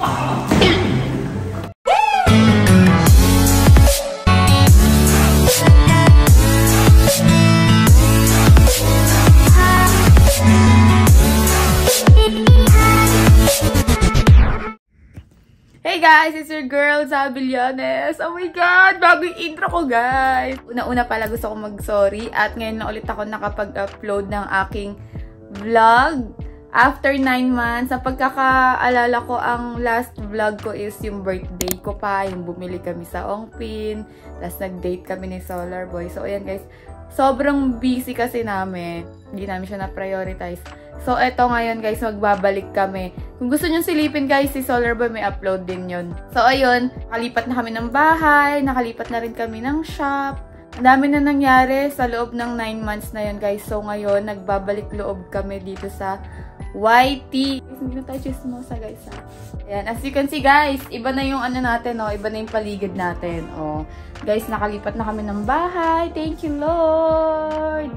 Hey guys, it's your girl, Zabillanes. Oh my God, bago yung intro ko guys. Una-una pala gusto ko mag-sorry at ngayon na ulit ako nakapag-upload ng aking vlog. After 9 months, sa pagkakaalala ko, ang last vlog ko is yung birthday ko pa, yung bumili kami sa Ongpin, tapos nag-date kami ni Solar Boy. So ayan guys, sobrang busy kasi namin. Hindi namin siya na-prioritize. So, eto ngayon guys, magbabalik kami. Kung gusto nyo silipin guys, si Solar Boy may upload din yun. So, ayun, nakalipat na kami ng bahay, nakalipat na rin kami ng shop. Ang dami na nangyari sa loob ng 9 months na yun guys. So, ngayon, nagbabalik loob kami dito sa YT. Hindi na tayo chismosa guys ha. Ayan, as you can see guys, iba na yung ano natin, oh, iba na yung paligid natin. Oh. Guys, nakalipat na kami ng bahay. Thank you Lord!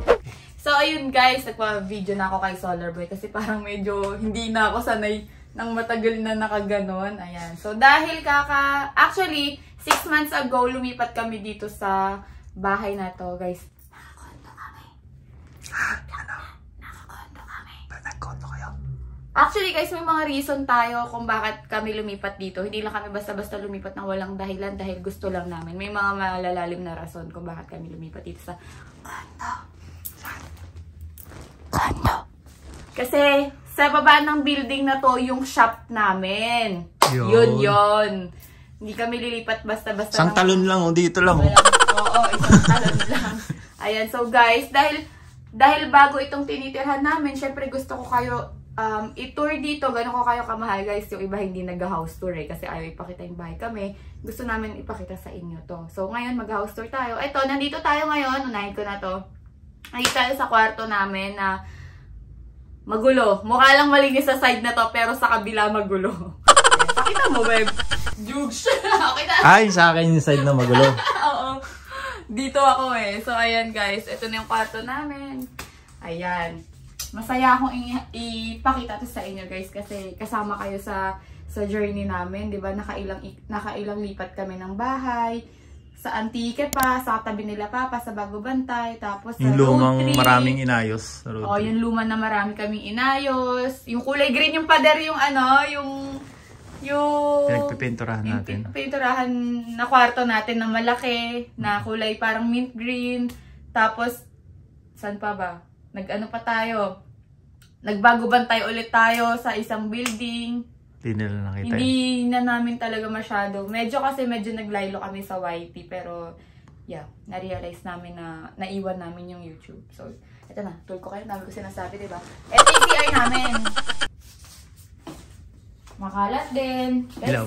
So, ayun guys, nagpa-video na ako kay Solar Boy kasi parang medyo hindi na ako sanay ng matagal na nakaganon. Ayan. So, dahil actually, 6 months ago, lumipat kami dito sa bahay na to, guys. Nakakondo kami. Ano? Nakakondo kami. Nagkondo kayo? Actually, guys, may mga reason tayo kung bakit kami lumipat dito. Hindi lang kami basta-basta lumipat ng walang dahilan dahil gusto lang namin. May mga malalalim na rason kung bakit kami lumipat dito sa kondo. Kasi, sa baba ng building na to, yung shop namin. Yun. Hindi kami lilipat basta-basta. Isang talon lang, o dito lang. Oo, isang talon lang. Ayan, so guys, dahil bago itong tinitirhan namin, syempre gusto ko kayo i-tour dito. Gano'n ko kayo kamahal guys. Yung iba hindi nag-house tour kasi ayaw ipakita yung bahay kami. Gusto namin ipakita sa inyo to. So, ngayon mag-house tour tayo. Ito, nandito tayo ngayon. Unahin ko na to. Nandito tayo sa kwarto namin na magulo. Mukha lang malinis sa side na to, pero sa kabila magulo. Pakita mo, babe. Jugs. Okay na. Ay, sa akin yung side na magulo. Oo. Dito ako eh. So, ayan guys. Ito na yung kwarto namin. Ayan. Masaya akong ipakita to sa inyo guys kasi kasama kayo sa journey namin. Diba? Nakailang lipat kami ng bahay. Sa Antique pa, sa tabi nila Papa, sa Bago Bantay, tapos sa yung lumang maraming inayos. Oh, yung luma na marami kaming inayos. Yung kulay green yung pader, yung ano, yung pinagpipinturahan natin. Pinagpipinturahan na kwarto natin na malaki, na kulay parang mint green. Tapos, saan pa ba? Nag-ano pa tayo? Nagbago Bantay ulit tayo sa isang building. Hindi na namin talaga masyado. Medyo naglaylo kami sa YT. Pero, yeah, na-realize namin na naiwan namin yung YouTube. So, ito na. Tool ko kayo. Namin ko sinasabi, diba? Ito yung CR namin. Makalat din. Guys, hello.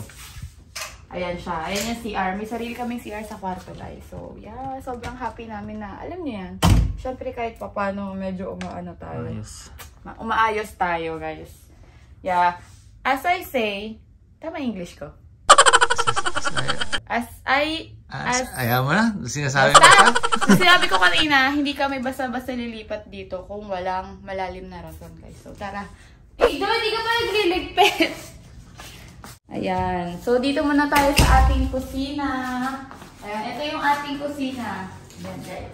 Ayan siya. Ayan yung CR. May sarili kaming CR sa kwarto, guys. So, yeah. Sobrang happy namin na, alam niyo yan. Siyempre, kahit papano, medyo umaano tayo. Umaayos tayo, guys. Yeah. As I say, tama English ko? Ayaw mo na? Sinasabi mo pa? Sinabi ko kanina, hindi kami basta-basta lilipat dito kung walang malalim na rason, guys. So, tara. Eh, dapat di ka pa nagliligpit. Ayan. So, dito muna tayo sa ating kusina. Ayan. Ito yung ating kusina. Ayan, guys.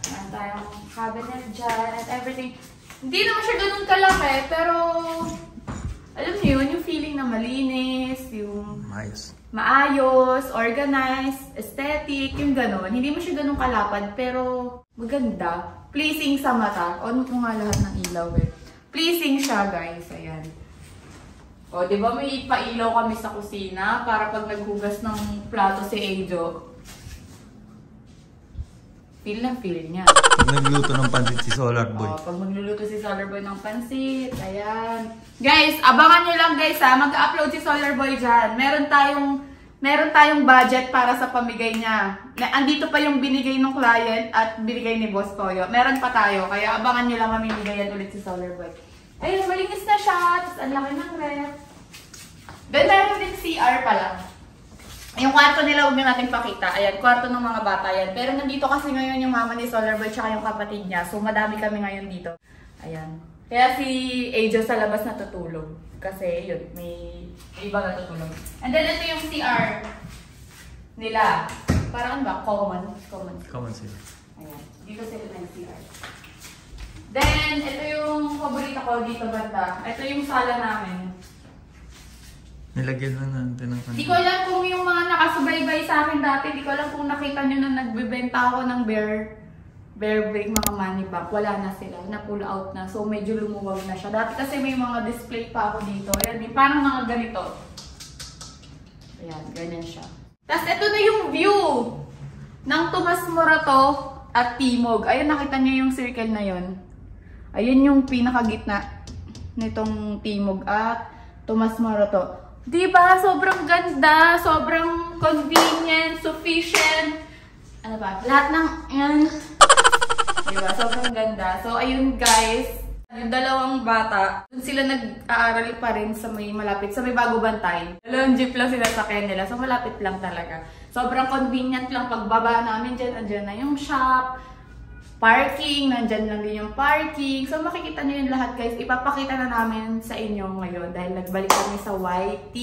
Ayan tayong cabinet dyan and everything. Hindi naman siya ganun kalaki, pero alam niyo yun, yung feeling na malinis, yung maayos, organized, aesthetic, yung gano'n. Hindi mo siya ganun kalapad, pero maganda. Pleasing sa mata. On ko nga lahat ng ilaw eh. Pleasing siya, guys. Ayan. O, di ba may pailaw kami sa kusina para pag naghugas ng plato si Ejo, feel na feel niya. Pag nagluto ng pansit si Solar Boy. Oh, pag magluluto si Solar Boy ng pansit. Ayan. Guys, abangan nyo lang guys ha. Mag-upload si Solar Boy dyan. Meron tayong budget para sa pamigay niya. Andito pa yung binigay ng client at binigay ni Boss Toyo. Meron pa tayo. Kaya abangan nyo lang mamimigayan ulit si Solar Boy. Ayun, malinis na siya. Tapos ang laki ng ref. Then meron din CR pala. Yung kwarto nila, huwag natin pakita. Ayan, kwarto ng mga bata yan. Pero nandito kasi ngayon yung mama ni Solar Boy tsaka yung kapatid niya. So, madami kami ngayon dito. Ayan. Kaya si Ajo sa labas natutulog. Kasi yun, may iba natutulog. And then ito yung CR nila. Parang ba? Common. Common sila. Ayan. Dito sila ng CR. Then, ito yung paborito ko dito banda. Ito yung sala namin. Nilagyan lang natin ng Di ko alam kung yung mga nakasubaybay sa akin dati, di ko alam kung nakita nyo nung nagbibenta ako ng bear break, mga money back. Wala na sila. Na-pull out na. So, medyo lumuwag na siya. Dati kasi may mga display pa ako dito. Ayan, parang mga ganito. Ayan, ganyan siya. Tapos, ito na yung view ng Tomas Morato at Timog. Ayun, nakita nyo yung circle na yon. Ayun yung pinakagitna nitong Timog at Tomas Morato. Diba? Sobrang ganda, sobrang convenient, sufficient. Ano ba? Lahat ng yan. Diba? Sobrang ganda. So, ayun guys. Yung dalawang bata, dun sila nag-aaral pa rin sa may malapit, sa may Bago Bantay. Dalawang jeep lang sila sa nila. So, malapit lang talaga. Sobrang convenient lang. Pagbaba namin dyan, andyan na yung shop. Parking, nandyan lang din yung parking. So, makikita nyo yun lahat, guys. Ipapakita na namin sa inyo ngayon dahil nagbalik kami sa YT.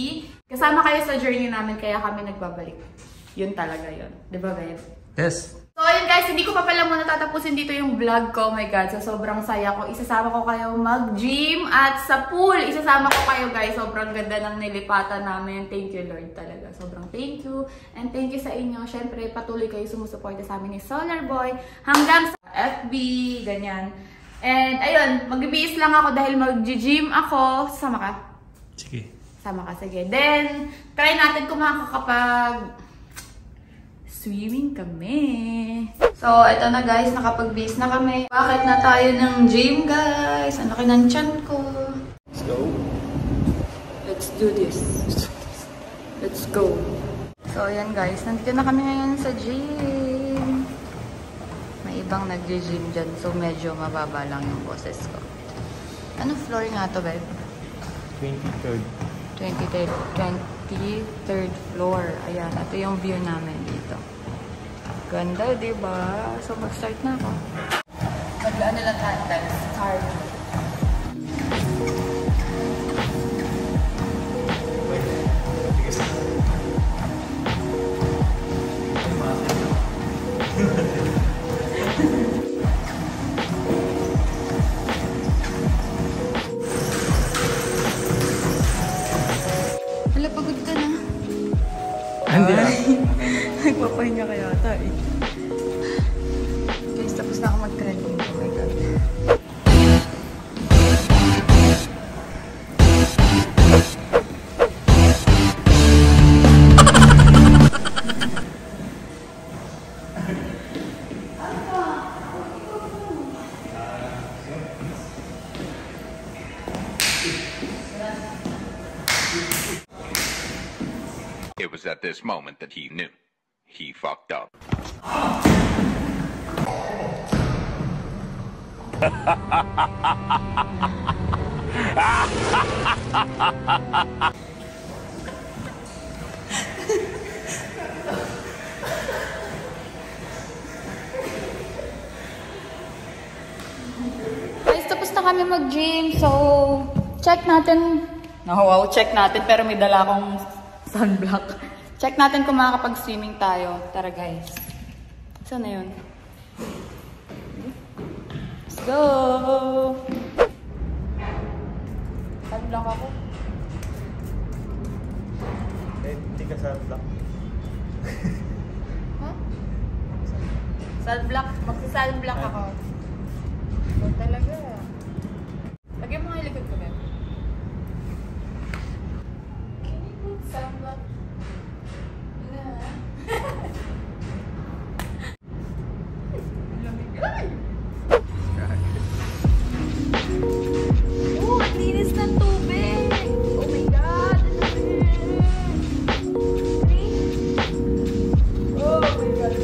Kasama kayo sa journey namin, kaya kami nagbabalik. Yun talaga yun. Diba, babe? Yes. So, ayun guys, hindi ko pa pala muna tatapusin dito yung vlog ko. Oh my God, so sobrang saya ko. Isasama ko kayo mag-gym at sa pool. Isasama ko kayo guys. Sobrang ganda ng nilipatan namin. Thank you Lord talaga. Sobrang thank you. And thank you sa inyo. Siyempre, patuloy kayo sumusuporta sa amin ni Solar Boy. Hanggang sa FB, ganyan. And ayun, mag-BS lang ako dahil mag-gym ako. Sama ka? Sige. Sama ka, sige. Then, try natin kung makakapag swimming kami. So, ito na guys, nakapag-base na kami. Bakit na tayo ng gym, guys? Ang laki ng tiyan ko. Let's go. Let's do this. Let's go. So, ayan guys, nandito na kami ngayon sa gym. May ibang nag-gym dyan, so medyo mababa lang yung boses ko. Anong floor nga to, babe? 23rd. 23rd floor. Ayan, ito yung view namin dito. Ganda, diba? So, mag-start na ako. Mag-ano lang tayo, guys. Start. Hala, pagod ka na. Hindi ah. Nagpapahinga kaya ata eh. Guys, tapos na ako mag-trending. Oh my God. It was at this moment that he knew. He fucked up. Guys, tapos na kami mag-gym. So, check natin. Wow, check natin. Pero may dala akong sunblock. Check natin kung makakapag-swimming tayo. Tara guys. Saan na yun? Let's go! Sunblock ako. Hindi ka sunblock. Huh? Sunblock. Magsa-sunblock ako. So, talaga. Lagyan mo nga yung likod ko, Ben. Can you put sunblock? Oh, ang linis ng tubig! Oh my God! Oh my God!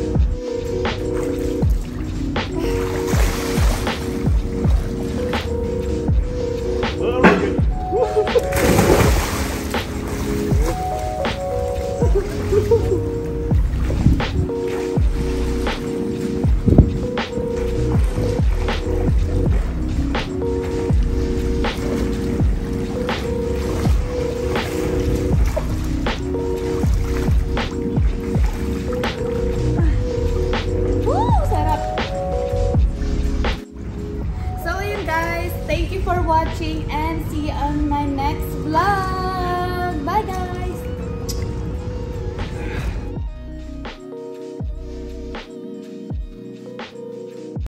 for watching and see you on my next vlog. Bye guys!